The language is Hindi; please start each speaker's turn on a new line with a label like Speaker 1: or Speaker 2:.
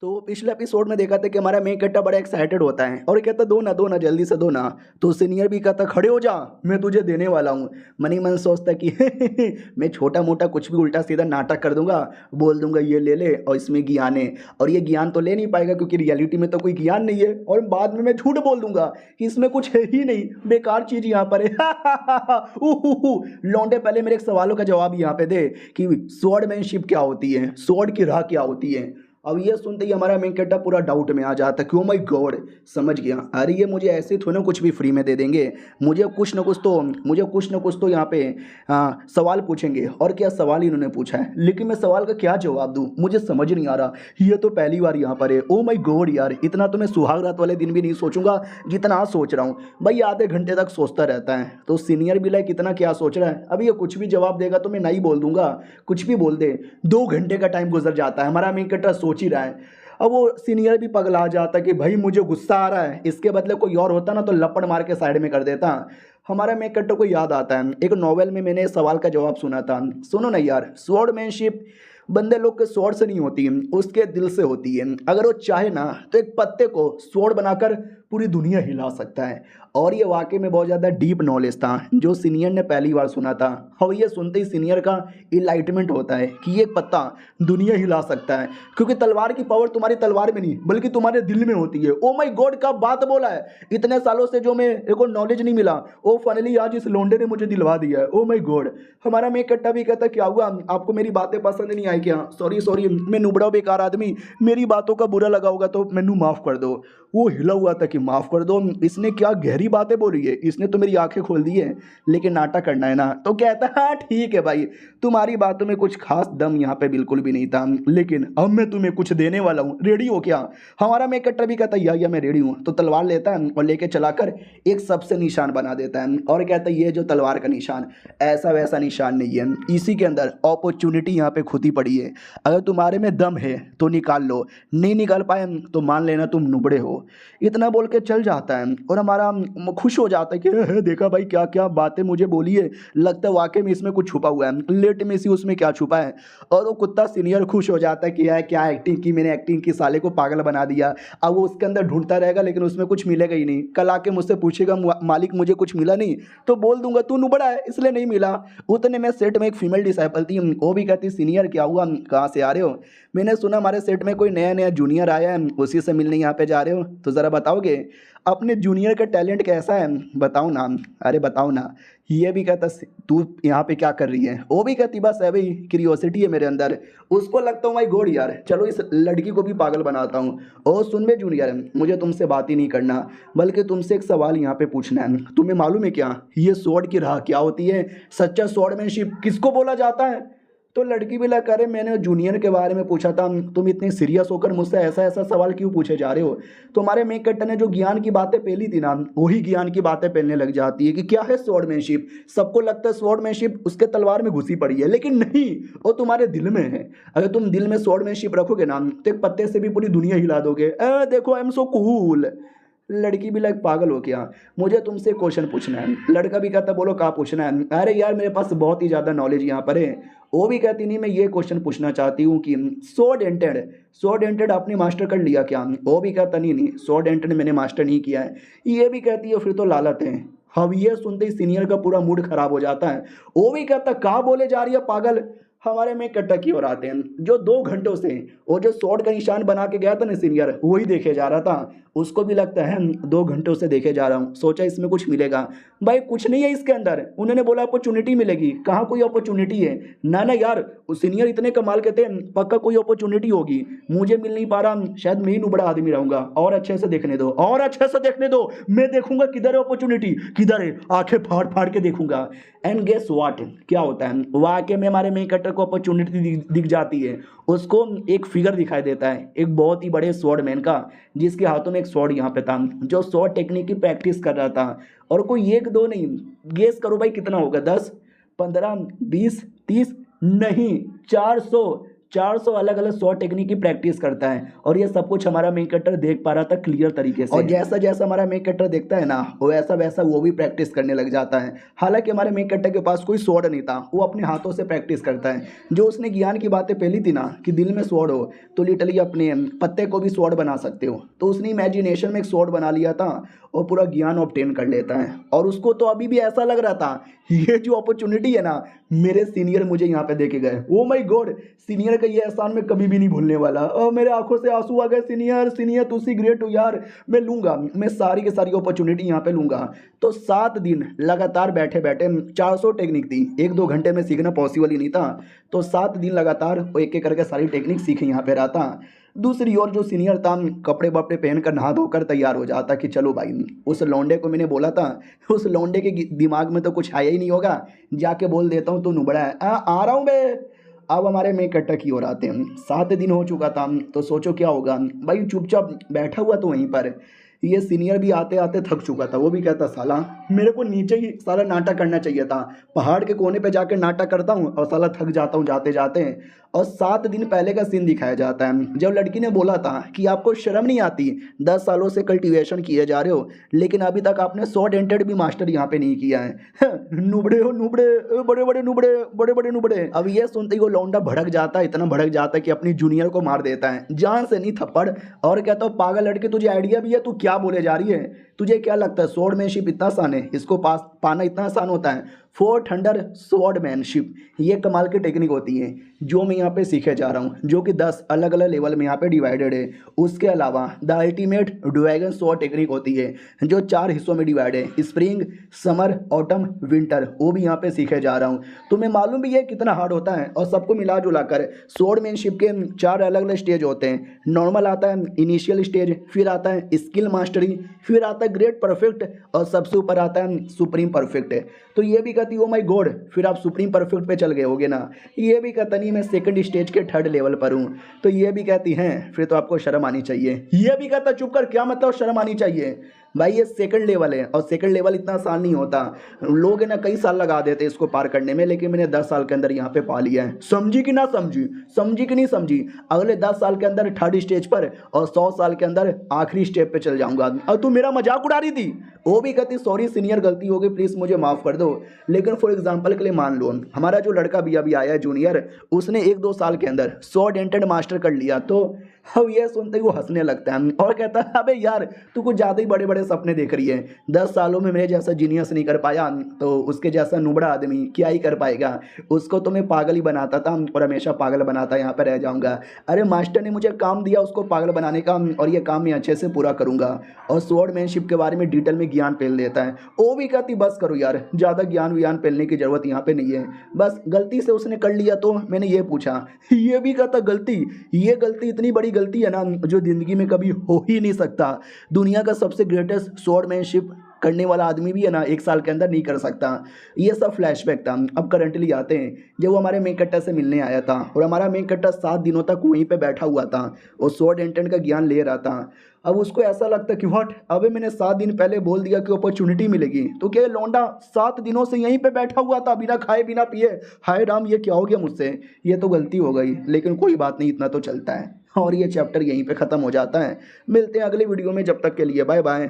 Speaker 1: तो पिछले एपिसोड में देखा था कि हमारा मेन कट्टा बड़ा एक्साइटेड होता है और कहता दो ना जल्दी से दो ना। तो सीनियर भी कहता खड़े हो जा, मैं तुझे देने वाला हूँ। मनी मन सोचता कि मैं छोटा मोटा कुछ भी उल्टा सीधा नाटक कर दूंगा, बोल दूंगा ये ले ले और इसमें ज्ञान है। और ये ज्ञान तो ले नहीं पाएगा क्योंकि रियलिटी में तो कोई ज्ञान नहीं है, और बाद में मैं झूठ बोल दूंगा कि इसमें कुछ है ही नहीं, बेकार चीज यहाँ पर है। लौंडे पहले मेरे सवालों का जवाब यहाँ पे दे कि स्वॉर्डमैनशिप क्या होती है, स्वॉर्ड की राह क्या होती है। अब ये सुनते ही हमारा मेन कैरेक्टर पूरा डाउट में आ जाता है कि ओ माय गॉड, समझ गया। अरे ये मुझे ऐसे थोड़ा ना कुछ भी फ्री में दे देंगे, मुझे कुछ ना कुछ तो यहाँ पे सवाल पूछेंगे। और क्या सवाल इन्होंने पूछा है, लेकिन मैं सवाल का क्या जवाब दूँ मुझे समझ नहीं आ रहा। ये तो पहली बार यहाँ पर है। ओ माय गॉड यार, इतना तो मैं सुहाग रात वाले दिन भी नहीं सोचूंगा जितना आज सोच रहा हूँ। भाई आधे घंटे तक सोचता रहता है। तो सीनियर भी लाइक इतना क्या सोच रहा है, अभी ये कुछ भी जवाब देगा तो मैं नहीं बोल दूंगा, कुछ भी बोल दे। 2 घंटे का टाइम गुजर जाता है, हमारा मेन कैरेक्टर सोच ही रहा है। अब वो सीनियर भी पगला जाता है कि भाई मुझे गुस्सा आ रहा है, इसके बदले कोई और होता ना तो लपड़ मार के साइड में कर देता। हमारा मेन कैरेक्टर को याद आता है एक नॉवेल में मैंने इस सवाल का जवाब सुना था। सुनो ना यार, स्वॉर्डमैनशिप बंदे लोग के स्वॉर्ड से नहीं होती, उसके दिल से होती है। अगर वो चाहे ना तो एक पत्ते को स्वॉर्ड बनाकर पूरी दुनिया हिला सकता है। और ये वाकई में बहुत ज़्यादा डीप नॉलेज था जो सीनियर ने पहली बार सुना था। और ये सुनते ही सीनियर का इनलाइटमेंट होता है कि ये पत्ता दुनिया हिला सकता है, क्योंकि तलवार की पावर तुम्हारी तलवार में नहीं बल्कि तुम्हारे दिल में होती है। ओ माय गॉड, का बात बोला है। इतने सालों से जो मेरे को नॉलेज नहीं मिला वो फाइनली आज इस लोंडे ने मुझे दिलवा दिया है। Oh my God. हमारा मेन कट्टा भी कहता क्या हुआ, आपको मेरी बातें पसंद नहीं आई क्या? सॉरी सॉरी, मैं नुबड़ा बेकार आदमी, मेरी बातों का बुरा लगा होगा तो मैनू माफ़ कर दो। वो हिला हुआ था कि माफ़ कर दो, इसने क्या गहरी बातें बोली है, इसने तो मेरी आंखें खोल दी है, लेकिन नाटक करना है ना। तो कहता है हाँ ठीक है भाई, तुम्हारी बातों में कुछ खास दम यहाँ पे बिल्कुल भी नहीं था, लेकिन अब मैं तुम्हें कुछ देने वाला हूँ, रेडी हो क्या? हमारा मेन कैरेक्टर भी कहता है या मैं रेडी हूँ। तो तलवार लेता है और लेके चलाकर एक सबसे निशान बना देता है और कहता है ये जो तलवार का निशान ऐसा वैसा निशान नहीं है, इसी के अंदर अपॉर्चुनिटी यहाँ पे खुदी पड़ी है। अगर तुम्हारे में दम है तो निकाल लो, नहीं निकाल पाए तो मान लेना तुम नुबड़े हो। इतना बोल के चल जाता है और हमारा खुश हो जाता है कि देखा भाई क्या क्या बातें मुझे बोली है, लगता है वाकई में इसमें कुछ छुपा हुआ है, लेट में सी उसमें क्या छुपा है। और वो कुत्ता सीनियर खुश हो जाता है कि यार क्या एक्टिंग की मैंने, एक्टिंग की, साले को पागल बना दिया। अब वो उसके अंदर ढूंढता रहेगा लेकिन उसमें कुछ मिलेगा ही नहीं। कल आके मुझसे पूछेगा मालिक मुझे कुछ मिला नहीं, तो बोल दूंगा तू नुबड़ा है इसलिए नहीं मिला। उतने में सेट में एक फीमेल डिसाइपल थी, वो भी कहती सीनियर क्या हुआ, कहाँ से आ रहे हो? मैंने सुना हमारे सेट में कोई नया नया जूनियर आया है, उसी से मिलने यहाँ पे जा रहे हो, तो ज़रा बताओगे अपने जूनियर का टैलेंट कैसा है, बताओ ना। अरे बताओ ना। ये भी कहता तू यहाँ पे क्या कर रही है? वो भी कहती बस है भाई, क्यूरियोसिटी है मेरे अंदर। उसको लगता हूँ भाई गॉड यार, चलो इस लड़की को भी पागल बनाता हूँ। ओ सुन बे जूनियर, मुझे तुमसे बात ही नहीं करना बल्कि तुमसे एक सवाल यहाँ पे पूछना है। तुम्हें मालूम है क्या ये स्वॉर्ड की राह क्या होती है? सच्चा स्वॉर्डमैनशिप किसको बोला जाता है? तो लड़की भी लगा अरे मैंने जूनियर के बारे में पूछा था, तुम इतने सीरियस होकर मुझसे ऐसा ऐसा सवाल क्यों पूछे जा रहे हो? तो हमारे मेक कट्टर ने जो ज्ञान की बातें पहली थी ना, वही ज्ञान की बातें पहलने लग जाती है कि क्या है स्वॉर्डमैनशिप। सबको लगता है स्वॉर्डमैनशिप उसके तलवार में घुसी पड़ी है, लेकिन नहीं, वो तुम्हारे दिल में है। अगर तुम दिल में स्वॉर्डमैनशिप रखोगे ना तो एक पत्ते से भी पूरी दुनिया हिला दोगे। देखो आई एम सो कूल। लड़की भी लाइक पागल हो गया, मुझे तुमसे क्वेश्चन पूछना है। लड़का भी कहता बोलो क्या पूछना है? अरे यार मेरे पास बहुत ही ज़्यादा नॉलेज यहाँ पर है। वो भी कहती नहीं मैं ये क्वेश्चन पूछना चाहती हूँ कि सो डेंटेड आपने मास्टर कर लिया क्या? वो भी कहता नहीं सो डेंटेड मैंने मास्टर नहीं किया है। ये भी कहती है फिर तो लालत है। अब ये सुनते ही सीनियर का पूरा मूड खराब हो जाता है। वो भी कहता कहाँ बोले जा रही है पागल। हमारे में कट्टा की ओर आते हैं जो 2 घंटों से वो जो स्वॉर्ड का निशान बना के गया था ना सीनियर, वही देखे जा रहा था। उसको भी लगता है 2 घंटों से देखे जा रहा हूँ, सोचा इसमें कुछ मिलेगा। भाई कुछ नहीं है इसके अंदर, उन्होंने बोला अपॉर्चुनिटी मिलेगी, कहाँ कोई अपॉर्चुनिटी है? ना ना यार, सीनियर इतने कमाल के थे, पक्का कोई अपॉर्चुनिटी होगी, मुझे मिल नहीं पा रहा, शायद मैं ही नुबड़ा आदमी रहूंगा। और अच्छे से देखने दो, और अच्छे से देखने दो, मैं देखूंगा किधर है अपॉर्चुनिटी, किधर है, आंखें फाड़ फाड़ के देखूंगा। एंड गेस व्हाट, क्या होता है वाकई में हमारे मेन कट्टर को अपॉर्चुनिटी दिख जाती है। उसको एक फिगर दिखाई देता है एक बहुत ही बड़े स्वॉर्डमैन का, जिसके हाथों में एक स्वॉर्ड यहाँ पे था, जो स्वॉर्ड टेक्निक की प्रैक्टिस कर रहा था। और कोई एक दो नहीं, गेस करो भाई कितना होगा, 10, 15, 20, 30, नहीं 400 400 अलग अलग शॉट टेक्निक की प्रैक्टिस करता है और ये सब कुछ हमारा मेन कैरेक्टर देख पा रहा था क्लियर तरीके से। और जैसा जैसा हमारा मेन कैरेक्टर देखता है ना वैसा वैसा वो भी प्रैक्टिस करने लग जाता है। हालांकि हमारे मेन कैरेक्टर के पास कोई स्वॉर्ड नहीं था, वो अपने हाथों से प्रैक्टिस करता है। जो उसने ज्ञान की बातें पहली थी ना कि दिल में स्वॉर्ड हो तो लिटरली अपने पत्ते को भी स्वॉर्ड बना सकते हो, तो उसने इमेजिनेशन में एक स्वॉर्ड बना लिया था और पूरा ज्ञान ऑब्टेन कर लेता है। और उसको तो अभी भी ऐसा लग रहा था ये जो अपॉर्चुनिटी है ना मेरे सीनियर मुझे यहाँ पे देके गए, ओ माय गॉड, सीनियर का ये एहसान मैं कभी भी नहीं भूलने वाला। और मेरे आंखों से आंसू आ गए, सीनियर सीनियर तुसी ग्रेट हो यार, मैं लूंगा, मैं सारी की सारी अपॉर्चुनिटी यहाँ पे लूंगा। तो 7 दिन लगातार बैठे बैठे 400 टेक्निक थी, 1-2 घंटे में सीखना पॉसिबल ही नहीं था, तो 7 दिन लगातार वो एक एक करके सारी टेक्निक सीखे यहाँ पे रहा था। दूसरी ओर जो सीनियर था कपड़े वपड़े पहन कर नहा धोकर तैयार हो जाता कि चलो भाई, उस लौंडे को मैंने बोला था, उस लौंडे के दिमाग में तो कुछ आया ही नहीं होगा, जाके बोल देता हूँ तो नुबड़ा है, आ रहा हूँ मैं। अब हमारे में कट्टा की ओर आते हैं। 7 दिन हो चुका था तो सोचो क्या होगा भाई, चुपचाप बैठा हुआ तो वहीं पर ये सीनियर भी आते आते थक चुका था। वो भी कहता साला मेरे को नीचे ही सारा नाटक करना चाहिए था, पहाड़ के कोने पे जाकर नाटक करता हूँ और साला थक जाता हूँ जाते जाते। और 7 दिन पहले का सीन दिखाया जाता है जब लड़की ने बोला था कि आपको शर्म नहीं आती, 10 सालों से कल्टीवेशन किए जा रहे हो लेकिन अभी तक आपने 100 डेंटेड भी मास्टर यहाँ पे नहीं किया है। नुबड़े हो नुबड़े, बड़े बड़े नुबड़े, बड़े बड़े नुबड़े। अब ये सुनते ही वो लौंडा भड़क जाता है, इतना भड़क जाता है कि अपनी जूनियर को मार देता है, जान से नहीं थप्पड़। और कहता हूँ पागल लड़के तुझे आइडिया भी है, तू क्या बोले जा रही है, तुझे क्या लगता है स्वॉर्डमैनशिप इतना आसान है, इसको पास पाना इतना आसान होता है। 4 थंडर स्वॉर्डमैनशिप ये कमाल की टेक्निक होती है जो मैं यहाँ पे सीखे जा रहा हूँ, जो कि 10 अलग अलग लेवल में यहाँ पे डिवाइडेड है। उसके अलावा the ultimate dragon sword technique होती है जो 4 हिस्सों में डिवाइड है, स्प्रिंग, समर, ऑटम, विंटर, वो भी यहाँ पे सीखे जा रहा हूँ। तुम्हें मालूम भी है कितना हार्ड होता है। और सबको मिला जुला कर स्वॉर्डमैनशिप के 4 अलग अलग स्टेज होते हैं। नॉर्मल आता है इनिशियल स्टेज, फिर आता है स्किल मास्टरी, फिर आता है ग्रेट परफेक्ट और सबसे ऊपर आता है सुप्रीम परफेक्ट। तो ये भी कहती ओ माय गॉड फिर आप सुप्रीम परफेक्ट पे चल गए होगे ना। ये भी कहता नहीं मैं सेकंड स्टेज के 3rd लेवल पर हूँ। तो ये भी कहती हैं फिर तो आपको शर्म आनी चाहिए। ये भी कहता चुप कर, क्या मतलब शर्म आनी चाहिए भाई, ये सेकंड लेवल है और सेकंड लेवल इतना आसान नहीं होता, लोग है ना कई साल लगा देते इसको पार करने में, लेकिन मैंने 10 साल के अंदर यहाँ पे पा लिया है। समझी कि ना समझी, समझी कि नहीं समझी, अगले 10 साल के अंदर 3rd स्टेज पर और 100 साल के अंदर आखिरी स्टेप पे चल जाऊंगा। और तू मेरा मजाक उड़ा रही थी। वो भी कहती सॉरी सीनियर गलती हो गई, प्लीज़ मुझे माफ़ कर दो। लेकिन फॉर एग्जाम्पल के लिए मान लो हमारा जो लड़का भी अभी आया है जूनियर, उसने 1-2 साल के अंदर 100 डेंटेड मास्टर कर लिया। तो अब ये सुनते ही वो हंसने लगता है और कहता है अबे यार तू कुछ ज़्यादा ही बड़े बड़े सपने देख रही है, 10 सालों में मेरे जैसा जीनियस नहीं कर पाया तो उसके जैसा नुबड़ा आदमी क्या ही कर पाएगा। उसको तो मैं पागल ही बनाता था और हमेशा पागल बनाता यहाँ पर रह जाऊँगा। अरे मास्टर ने मुझे काम दिया उसको पागल बनाने का और ये काम मैं अच्छे से पूरा करूँगा। और स्वॉर्डमैनशिप के बारे में डिटेल में ज्ञान पेल देता है। वो भी कहती बस करो यार, ज़्यादा ज्ञान व्यान पेलने की ज़रूरत यहाँ पे नहीं है, बस गलती से उसने कर लिया तो मैंने ये पूछा। ये भी कहता गलती, ये गलती इतनी बड़ी गलती है ना जो ज़िंदगी में कभी हो ही नहीं सकता। दुनिया का सबसे ग्रेटेस्ट स्वॉर्डमैनशिप करने वाला आदमी भी है ना 1 साल के अंदर नहीं कर सकता। ये सब फ्लैशबैक था। अब करंटली आते हैं जब वो हमारे मेन कट्टा से मिलने आया था और हमारा मेन कट्टा 7 दिनों तक वहीं पे बैठा हुआ था और स्वॉर्ड एंटेंट का ज्ञान ले रहा था। अब उसको ऐसा लगता कि व्हाट, अबे मैंने 7 दिन पहले बोल दिया कि अपॉर्चुनिटी मिलेगी, तो क्या लौंडा 7 दिनों से यहीं पे बैठा हुआ था बिना खाए बिना पिए। हाय राम ये क्या हो गया मुझसे, ये तो गलती हो गई, लेकिन कोई बात नहीं, इतना तो चलता है। और ये चैप्टर यहीं पे ख़त्म हो जाता है। मिलते हैं अगले वीडियो में, जब तक के लिए बाय बाय।